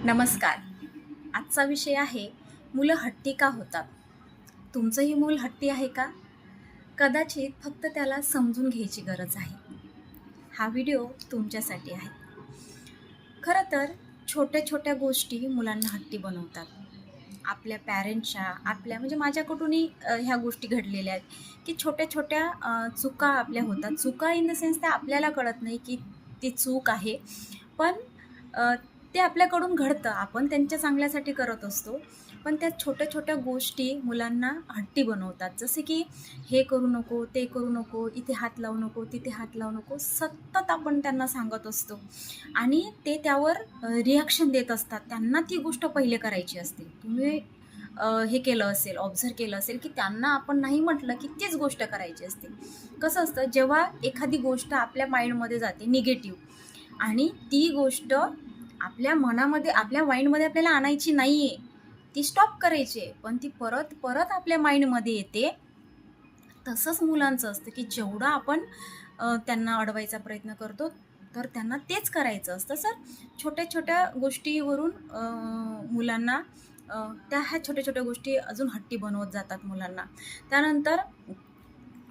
नमस्कार. आजचा विषय आहे मुलं हट्टी का होतात? तुमचंही मूल हट्टी आहे का? कदाचित फक्त त्याला समजून घ्यायची गरज आहे. हा व्हिडिओ तुमच्यासाठी आहे. खरं तर छोट्या-छोट्या गोष्टी मुलांना हट्टी बनवतात. आपल्या पॅरेंट्सच्या, आपल्या म्हणजे माझ्याकडूनही ह्या गोष्टी घडलेल्या आहेत, की छोट्या-छोट्या चुका आपल्या होतात. चुका इन द सेन्स त्या आपल्याला कळत नाही, की ती चूक आहे. पण ते आपल्याकडून घडतं. आपण त्यांच्या चांगल्यासाठी करत असतो. पण त्या छोट्या-छोट्या गोष्टी मुलांना हट्टी बनवतात. जसे की हे करू नको, ते करू नको, इथे हात लावू नको, तिथे हात लावू नको. सतत आपण त्यांना सांगत असतो आणि ते त्यावर रिॲक्शन देत असतात. त्यांना ती गोष्ट पहिले करायची असते. तुम्ही हे केलं असेल, ऑब्झर्व्ह केलं असेल, की त्यांना आपण नाही म्हटलं, की तीच गोष्ट करायची असते. कसं असतं, जेव्हा एखादी गोष्ट आपल्या माइंडमध्ये जाते निगेटिव्ह आणि ती गोष्ट आपल्या मनामध्ये, आपल्या माइंडमध्ये आपल्याला आणायची नाही आहे. ती स्टॉप करायची आहे. पण ती परत परत आपल्या माइंडमध्ये येते. तसंच मुलांचं असतं, की जेवढं आपण त्यांना अडवायचा प्रयत्न करतो, तर त्यांना तेच करायचं असतं. छोट्या-छोट्या गोष्टीवरून मुलांना ह्या छोट्या-छोट्या गोष्टी अजून हट्टी बनवत जातात मुलांना. त्यानंतर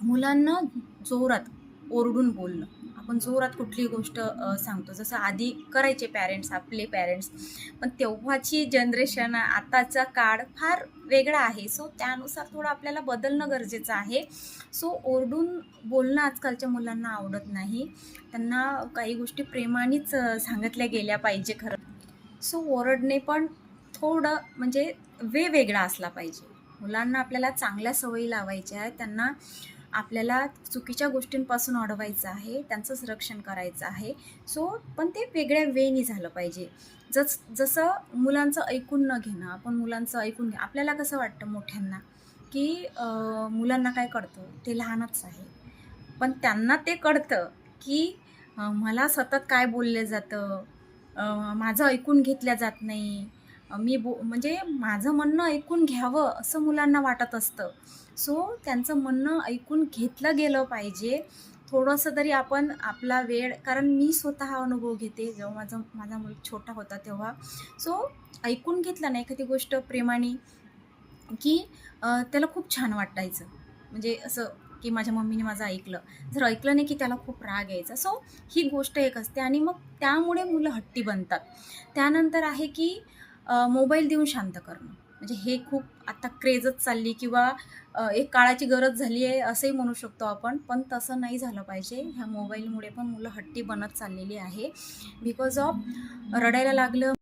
मुलांना जोरात ओरडून बोलणं. आपण जोरात कुठलीही गोष्ट सांगतो. जसं आधी करायचे पॅरेंट्स, आपले पॅरेंट्स. पण तेव्हाची जनरेशन, आताचा काळ फार वेगळा आहे. सो त्यानुसार थोडं आपल्याला बदलणं गरजेचं आहे. सो ओरडून बोलणं आजकालच्या मुलांना आवडत नाही. त्यांना काही गोष्टी प्रेमानेच सांगितल्या गेल्या पाहिजे खरं. सो ओरडणे पण थोडं म्हणजे वेगळा असला पाहिजे. मुलांना आपल्याला चांगल्या सवयी लावायच्या आहेत. त्यांना आपल्याला चुकीच्या गोष्टींपासून अडवायचं आहे. त्यांचं संरक्षण करायचं आहे. सो पण ते वेगळ्या वेनी झालं पाहिजे. जसं मुलांचं ऐकून न घेणं, आपण मुलांचं ऐकून घ्या. आपल्याला कसं वाटतं मोठ्यांना, की मुलांना काय कळतं? ते लहानच आहे. पण त्यांना ते कळतं, की मला सतत काय बोललं जातं, माझं ऐकून घेतलं जात नाही. म्हणजे माझं म्हणणं ऐकून घ्यावं असं मुलांना वाटत असतं. सो त्यांचं म्हणणं ऐकून घेतलं गेलं पाहिजे. थोडंसं तरी आपण आपला वेळ, कारण मी स्वतः अनुभव घेते, जेव्हा माझा मुलगा छोटा होता तेव्हा. सो ऐकून घेतलं ना एखादी गोष्ट प्रेमाने, की त्याला खूप छान वाटायचं. म्हणजे असं, की माझ्या मम्मीने माझं ऐकलं. जर ऐकलं नाही, की त्याला खूप राग यायचा. सो ही गोष्ट एक असते आणि मग त्यामुळे मुलं हट्टी बनतात. त्यानंतर आहे, की मोबाईल देऊन शांत करणं. म्हणजे हे खूप आता क्रेजच चालली, किंवा एक काळाची गरज झाली आहे असंही म्हणू शकतो आपण. पण तसं नाही झालं पाहिजे. ह्या मोबाईलमुळे पण मुलं हट्टी बनत चाललेली आहे. बिकॉज ऑफ रडायला लागलं